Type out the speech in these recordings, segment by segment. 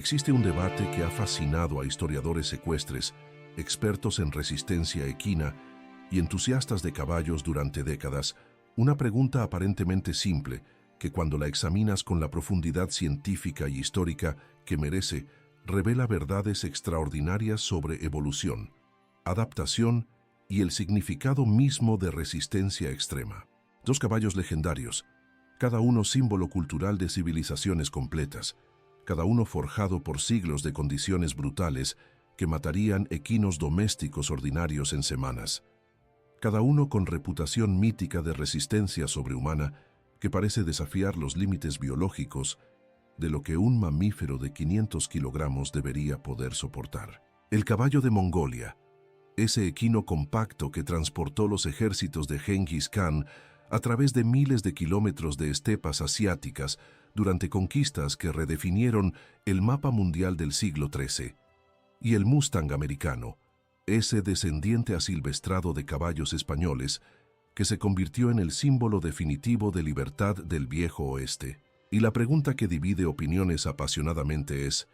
Existe un debate que ha fascinado a historiadores ecuestres, expertos en resistencia equina y entusiastas de caballos durante décadas, una pregunta aparentemente simple que cuando la examinas con la profundidad científica y histórica que merece, revela verdades extraordinarias sobre evolución, adaptación y el significado mismo de resistencia extrema. Dos caballos legendarios, cada uno símbolo cultural de civilizaciones completas, cada uno forjado por siglos de condiciones brutales que matarían equinos domésticos ordinarios en semanas. Cada uno con reputación mítica de resistencia sobrehumana que parece desafiar los límites biológicos de lo que un mamífero de 500 kilogramos debería poder soportar. El caballo de Mongolia, ese equino compacto que transportó los ejércitos de Gengis Khan a través de miles de kilómetros de estepas asiáticas durante conquistas que redefinieron el mapa mundial del siglo XIII. Y el Mustang americano, ese descendiente asilvestrado de caballos españoles, que se convirtió en el símbolo definitivo de libertad del viejo oeste. Y la pregunta que divide opiniones apasionadamente es,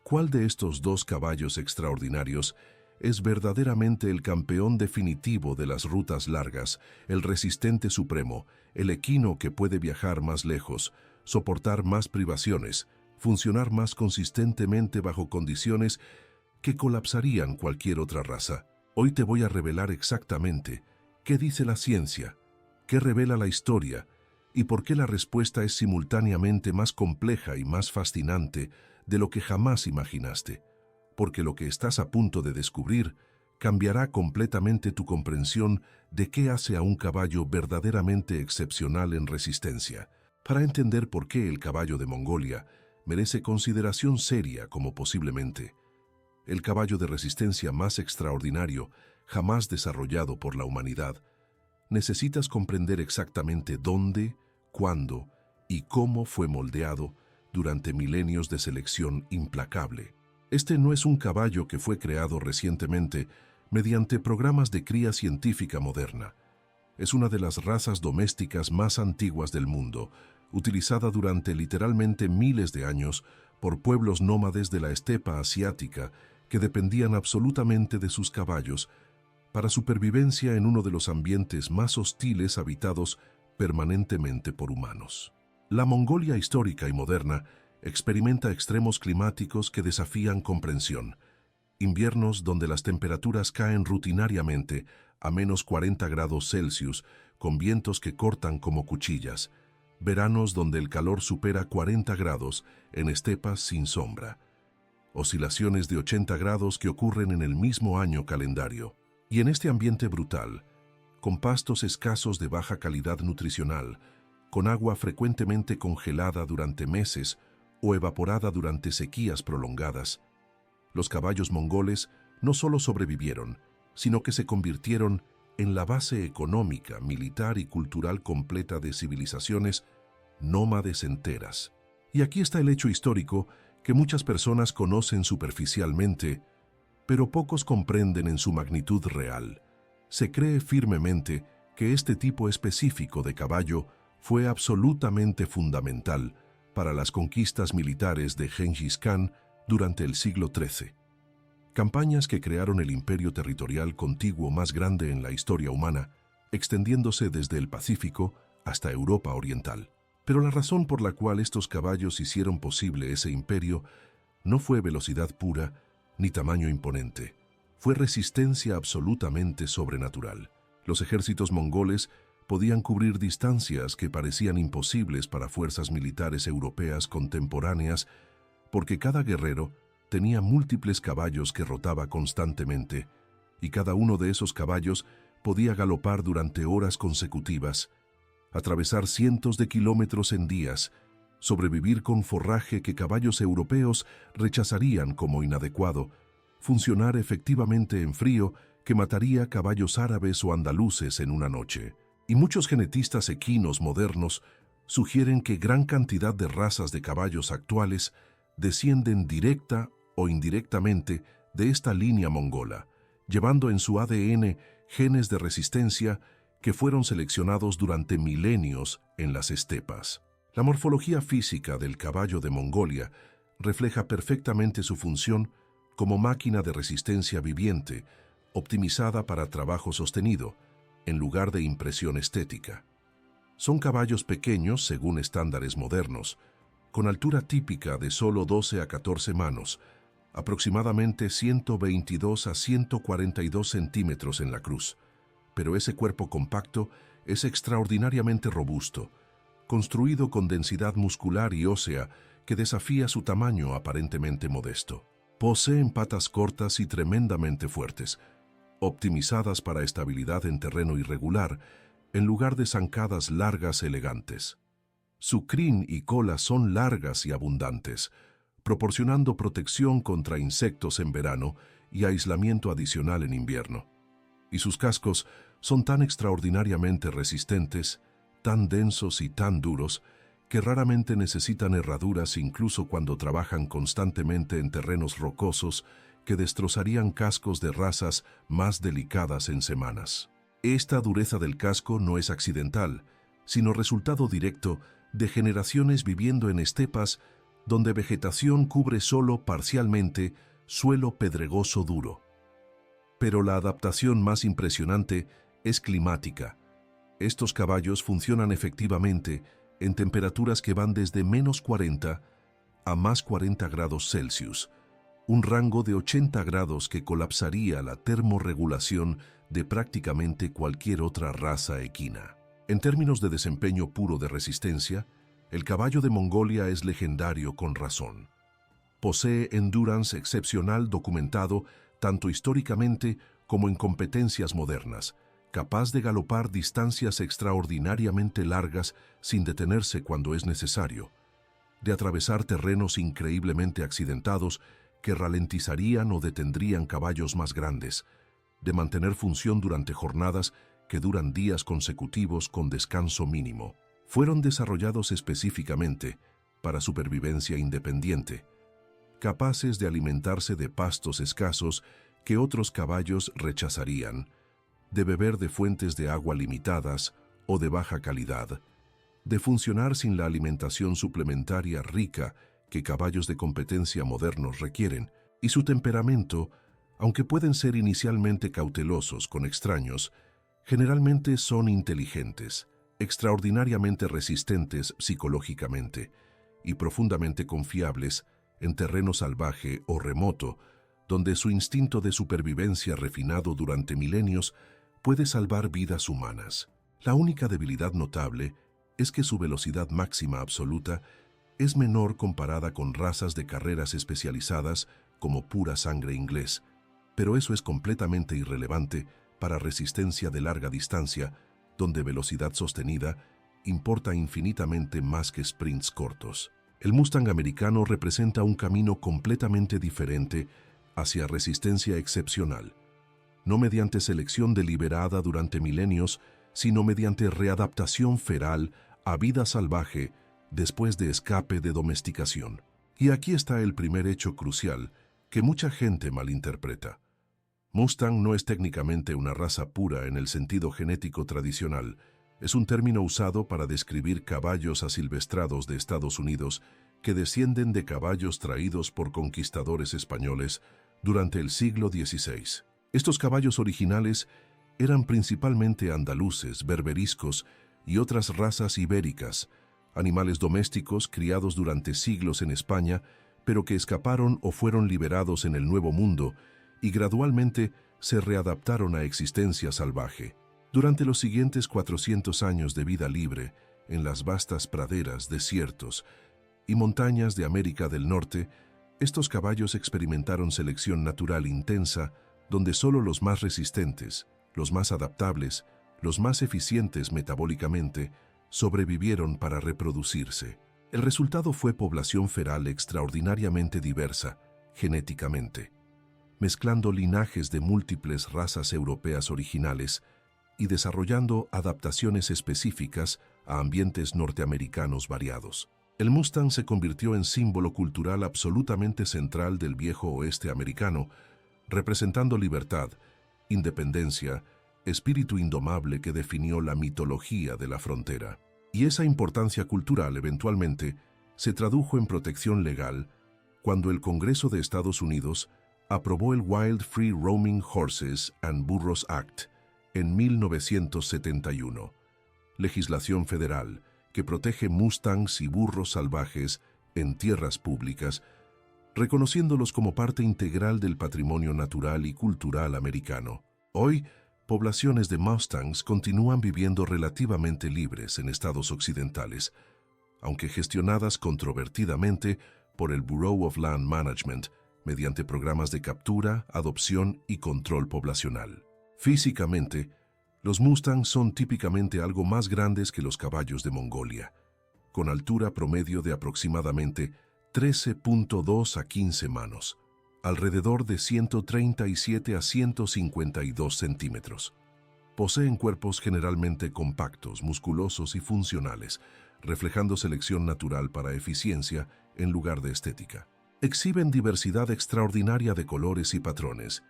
¿cuál de estos dos caballos extraordinarios es verdaderamente el campeón definitivo de las rutas largas, el resistente supremo, el equino que puede viajar más lejos, soportar más privaciones, funcionar más consistentemente bajo condiciones que colapsarían cualquier otra raza? Hoy te voy a revelar exactamente qué dice la ciencia, qué revela la historia y por qué la respuesta es simultáneamente más compleja y más fascinante de lo que jamás imaginaste. Porque lo que estás a punto de descubrir cambiará completamente tu comprensión de qué hace a un caballo verdaderamente excepcional en resistencia. Para entender por qué el caballo de Mongolia merece consideración seria como posiblemente el caballo de resistencia más extraordinario jamás desarrollado por la humanidad, necesitas comprender exactamente dónde, cuándo y cómo fue moldeado durante milenios de selección implacable. Este no es un caballo que fue creado recientemente mediante programas de cría científica moderna. Es una de las razas domésticas más antiguas del mundo, utilizada durante literalmente miles de años por pueblos nómades de la estepa asiática que dependían absolutamente de sus caballos para supervivencia en uno de los ambientes más hostiles habitados permanentemente por humanos. La Mongolia histórica y moderna experimenta extremos climáticos que desafían comprensión. Inviernos donde las temperaturas caen rutinariamente a menos 40 grados Celsius, con vientos que cortan como cuchillas. Veranos donde el calor supera 40 grados en estepas sin sombra. Oscilaciones de 80 grados que ocurren en el mismo año calendario. Y en este ambiente brutal, con pastos escasos de baja calidad nutricional, con agua frecuentemente congelada durante meses o evaporada durante sequías prolongadas, los caballos mongoles no solo sobrevivieron, sino que se convirtieron en la base económica, militar y cultural completa de civilizaciones nómades enteras. Y aquí está el hecho histórico que muchas personas conocen superficialmente, pero pocos comprenden en su magnitud real. Se cree firmemente que este tipo específico de caballo fue absolutamente fundamental para las conquistas militares de Gengis Khan durante el siglo XIII. Campañas que crearon el imperio territorial contiguo más grande en la historia humana, extendiéndose desde el Pacífico hasta Europa Oriental. Pero la razón por la cual estos caballos hicieron posible ese imperio no fue velocidad pura ni tamaño imponente. Fue resistencia absolutamente sobrenatural. Los ejércitos mongoles podían cubrir distancias que parecían imposibles para fuerzas militares europeas contemporáneas porque cada guerrero tenía múltiples caballos que rotaba constantemente y cada uno de esos caballos podía galopar durante horas consecutivas, atravesar cientos de kilómetros en días, sobrevivir con forraje que caballos europeos rechazarían como inadecuado, funcionar efectivamente en frío que mataría caballos árabes o andaluces en una noche. Y muchos genetistas equinos modernos sugieren que gran cantidad de razas de caballos actuales descienden directa o indirectamente de esta línea mongola, llevando en su ADN genes de resistencia que fueron seleccionados durante milenios en las estepas. La morfología física del caballo de Mongolia refleja perfectamente su función como máquina de resistencia viviente, optimizada para trabajo sostenido, en lugar de impresión estética. Son caballos pequeños según estándares modernos, con altura típica de solo 12 a 14 manos, aproximadamente 122 a 142 centímetros en la cruz, pero ese cuerpo compacto es extraordinariamente robusto, construido con densidad muscular y ósea que desafía su tamaño aparentemente modesto. Poseen patas cortas y tremendamente fuertes, optimizadas para estabilidad en terreno irregular, en lugar de zancadas largas elegantes. Su crin y cola son largas y abundantes, proporcionando protección contra insectos en verano y aislamiento adicional en invierno. Y sus cascos son tan extraordinariamente resistentes, tan densos y tan duros, que raramente necesitan herraduras incluso cuando trabajan constantemente en terrenos rocosos que destrozarían cascos de razas más delicadas en semanas. Esta dureza del casco no es accidental, sino resultado directo de generaciones viviendo en estepas donde vegetación cubre solo parcialmente suelo pedregoso duro. Pero la adaptación más impresionante es climática. Estos caballos funcionan efectivamente en temperaturas que van desde -40 a +40 grados Celsius, un rango de 80 grados que colapsaría la termorregulación de prácticamente cualquier otra raza equina. En términos de desempeño puro de resistencia, el caballo de Mongolia es legendario con razón. Posee endurance excepcional documentado tanto históricamente como en competencias modernas, capaz de galopar distancias extraordinariamente largas sin detenerse cuando es necesario, de atravesar terrenos increíblemente accidentados que ralentizarían o detendrían caballos más grandes, de mantener función durante jornadas que duran días consecutivos con descanso mínimo. Fueron desarrollados específicamente para supervivencia independiente, capaces de alimentarse de pastos escasos que otros caballos rechazarían, de beber de fuentes de agua limitadas o de baja calidad, de funcionar sin la alimentación suplementaria rica que caballos de competencia modernos requieren, y su temperamento, aunque pueden ser inicialmente cautelosos con extraños, generalmente son inteligentes, extraordinariamente resistentes psicológicamente y profundamente confiables en terreno salvaje o remoto, donde su instinto de supervivencia refinado durante milenios puede salvar vidas humanas. La única debilidad notable es que su velocidad máxima absoluta es menor comparada con razas de carreras especializadas como pura sangre inglés, pero eso es completamente irrelevante para resistencia de larga distancia, donde velocidad sostenida importa infinitamente más que sprints cortos. El Mustang americano representa un camino completamente diferente hacia resistencia excepcional, no mediante selección deliberada durante milenios, sino mediante readaptación feral a vida salvaje después de escape de domesticación. Y aquí está el primer hecho crucial que mucha gente malinterpreta. Mustang no es técnicamente una raza pura en el sentido genético tradicional. Es un término usado para describir caballos asilvestrados de Estados Unidos que descienden de caballos traídos por conquistadores españoles durante el siglo XVI. Estos caballos originales eran principalmente andaluces, berberiscos y otras razas ibéricas, animales domésticos criados durante siglos en España, pero que escaparon o fueron liberados en el Nuevo Mundo y gradualmente se readaptaron a existencia salvaje. Durante los siguientes 400 años de vida libre, en las vastas praderas, desiertos y montañas de América del Norte, estos caballos experimentaron selección natural intensa, donde solo los más resistentes, los más adaptables, los más eficientes metabólicamente, sobrevivieron para reproducirse. El resultado fue población feral extraordinariamente diversa, genéticamente, mezclando linajes de múltiples razas europeas originales y desarrollando adaptaciones específicas a ambientes norteamericanos variados. El Mustang se convirtió en símbolo cultural absolutamente central del viejo oeste americano, representando libertad, independencia, espíritu indomable que definió la mitología de la frontera. Y esa importancia cultural eventualmente se tradujo en protección legal, cuando el Congreso de Estados Unidos aprobó el Wild Free Roaming Horses and Burros Act en 1971, legislación federal que protege mustangs y burros salvajes en tierras públicas, reconociéndolos como parte integral del patrimonio natural y cultural americano. Hoy, poblaciones de mustangs continúan viviendo relativamente libres en estados occidentales, aunque gestionadas controvertidamente por el Bureau of Land Management mediante programas de captura, adopción y control poblacional. Físicamente, los mustangs son típicamente algo más grandes que los caballos de Mongolia, con altura promedio de aproximadamente 13.2 a 15 manos, alrededor de 137 a 152 centímetros. Poseen cuerpos generalmente compactos, musculosos y funcionales, reflejando selección natural para eficiencia en lugar de estética. Exhiben diversidad extraordinaria de colores y patrones,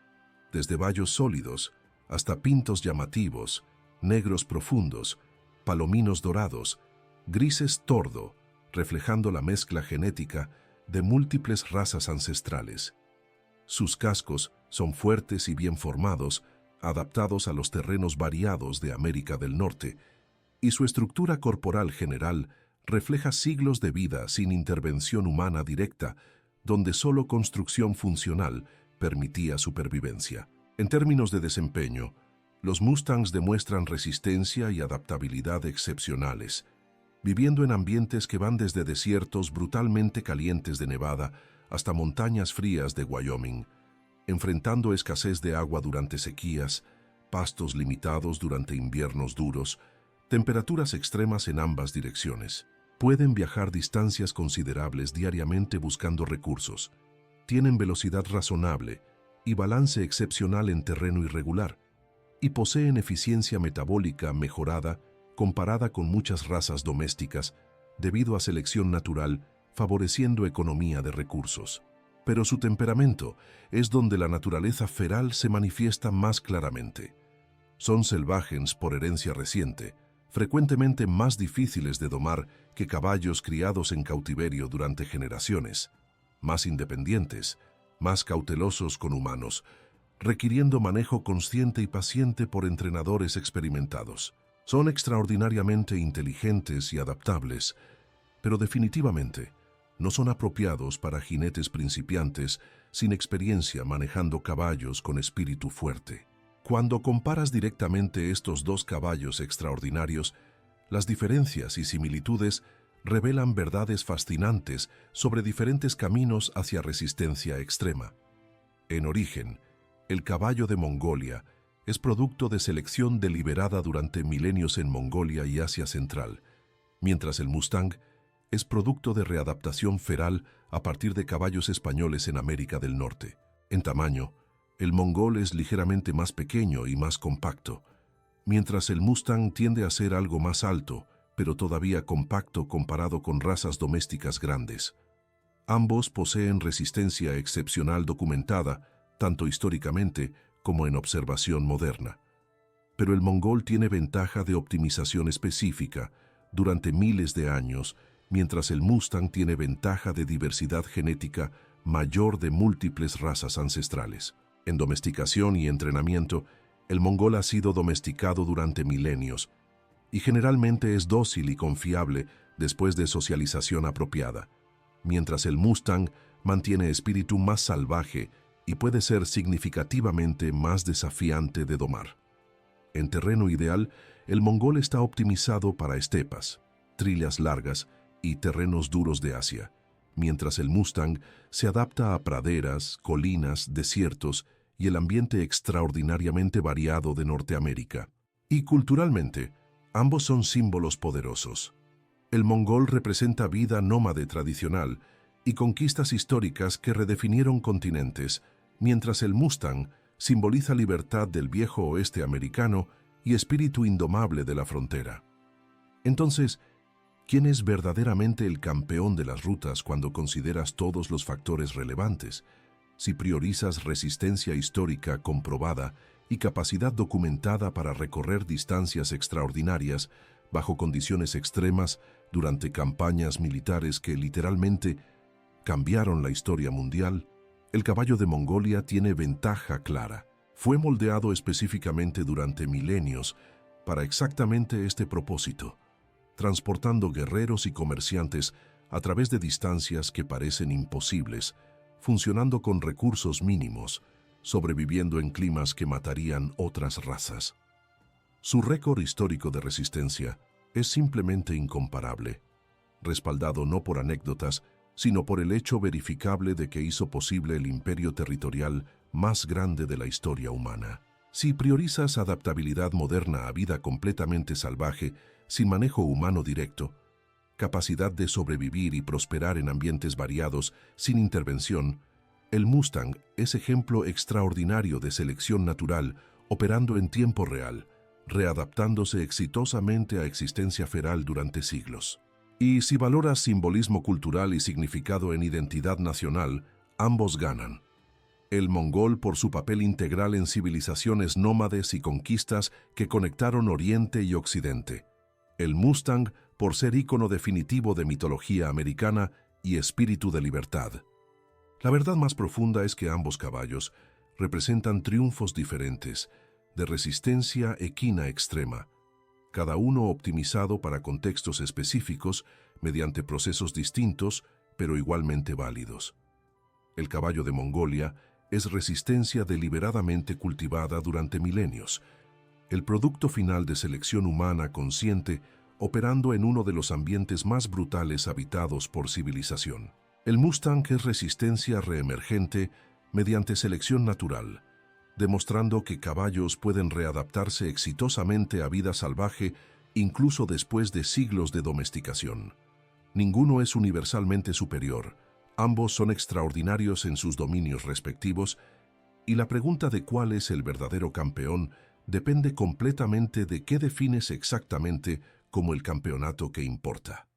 desde bayos sólidos hasta pintos llamativos, negros profundos, palominos dorados, grises tordo, reflejando la mezcla genética de múltiples razas ancestrales. Sus cascos son fuertes y bien formados, adaptados a los terrenos variados de América del Norte, y su estructura corporal general refleja siglos de vida sin intervención humana directa, donde solo construcción funcional permitía supervivencia. En términos de desempeño, los mustangs demuestran resistencia y adaptabilidad excepcionales, viviendo en ambientes que van desde desiertos brutalmente calientes de Nevada hasta montañas frías de Wyoming, enfrentando escasez de agua durante sequías, pastos limitados durante inviernos duros, temperaturas extremas en ambas direcciones. Pueden viajar distancias considerables diariamente buscando recursos, tienen velocidad razonable y balance excepcional en terreno irregular, y poseen eficiencia metabólica mejorada comparada con muchas razas domésticas debido a selección natural, favoreciendo economía de recursos. Pero su temperamento es donde la naturaleza feral se manifiesta más claramente. Son salvajes por herencia reciente, frecuentemente más difíciles de domar que caballos criados en cautiverio durante generaciones, más independientes, más cautelosos con humanos, requiriendo manejo consciente y paciente por entrenadores experimentados. Son extraordinariamente inteligentes y adaptables, pero definitivamente no son apropiados para jinetes principiantes sin experiencia manejando caballos con espíritu fuerte. Cuando comparas directamente estos dos caballos extraordinarios, las diferencias y similitudes revelan verdades fascinantes sobre diferentes caminos hacia resistencia extrema. En origen, el caballo de Mongolia es producto de selección deliberada durante milenios en Mongolia y Asia Central, mientras el Mustang es producto de readaptación feral a partir de caballos españoles en América del Norte. En tamaño, el mongol es ligeramente más pequeño y más compacto, mientras el Mustang tiende a ser algo más alto, pero todavía compacto comparado con razas domésticas grandes. Ambos poseen resistencia excepcional documentada, tanto históricamente como en observación moderna. Pero el mongol tiene ventaja de optimización específica durante miles de años, mientras el Mustang tiene ventaja de diversidad genética mayor de múltiples razas ancestrales. En domesticación y entrenamiento, el mongol ha sido domesticado durante milenios y generalmente es dócil y confiable después de socialización apropiada, mientras el Mustang mantiene espíritu más salvaje y puede ser significativamente más desafiante de domar. En terreno ideal, el mongol está optimizado para estepas, trillas largas y terrenos duros de Asia, mientras el Mustang se adapta a praderas, colinas, desiertos y el ambiente extraordinariamente variado de Norteamérica. Y culturalmente, ambos son símbolos poderosos. El mongol representa vida nómade tradicional y conquistas históricas que redefinieron continentes, mientras el Mustang simboliza libertad del viejo oeste americano y espíritu indomable de la frontera. Entonces, ¿quién es verdaderamente el campeón de las rutas cuando consideras todos los factores relevantes? Si priorizas resistencia histórica comprobada y capacidad documentada para recorrer distancias extraordinarias bajo condiciones extremas durante campañas militares que literalmente cambiaron la historia mundial, el caballo de Mongolia tiene ventaja clara. Fue moldeado específicamente durante milenios para exactamente este propósito, transportando guerreros y comerciantes a través de distancias que parecen imposibles, funcionando con recursos mínimos, sobreviviendo en climas que matarían otras razas. Su récord histórico de resistencia es simplemente incomparable, respaldado no por anécdotas, sino por el hecho verificable de que hizo posible el imperio territorial más grande de la historia humana. Si priorizas adaptabilidad moderna a vida completamente salvaje, sin manejo humano directo, capacidad de sobrevivir y prosperar en ambientes variados sin intervención, el Mustang es ejemplo extraordinario de selección natural operando en tiempo real, readaptándose exitosamente a existencia feral durante siglos. Y si valoras simbolismo cultural y significado en identidad nacional, ambos ganan. El mongol por su papel integral en civilizaciones nómades y conquistas que conectaron Oriente y Occidente. El Mustang por ser ícono definitivo de mitología americana y espíritu de libertad. La verdad más profunda es que ambos caballos representan triunfos diferentes, de resistencia equina extrema, cada uno optimizado para contextos específicos mediante procesos distintos, pero igualmente válidos. El caballo de Mongolia es resistencia deliberadamente cultivada durante milenios, el producto final de selección humana consciente operando en uno de los ambientes más brutales habitados por civilización. El Mustang es resistencia reemergente mediante selección natural, demostrando que caballos pueden readaptarse exitosamente a vida salvaje incluso después de siglos de domesticación. Ninguno es universalmente superior, ambos son extraordinarios en sus dominios respectivos, y la pregunta de cuál es el verdadero campeón depende completamente de qué defines exactamente como el campeonato que importa.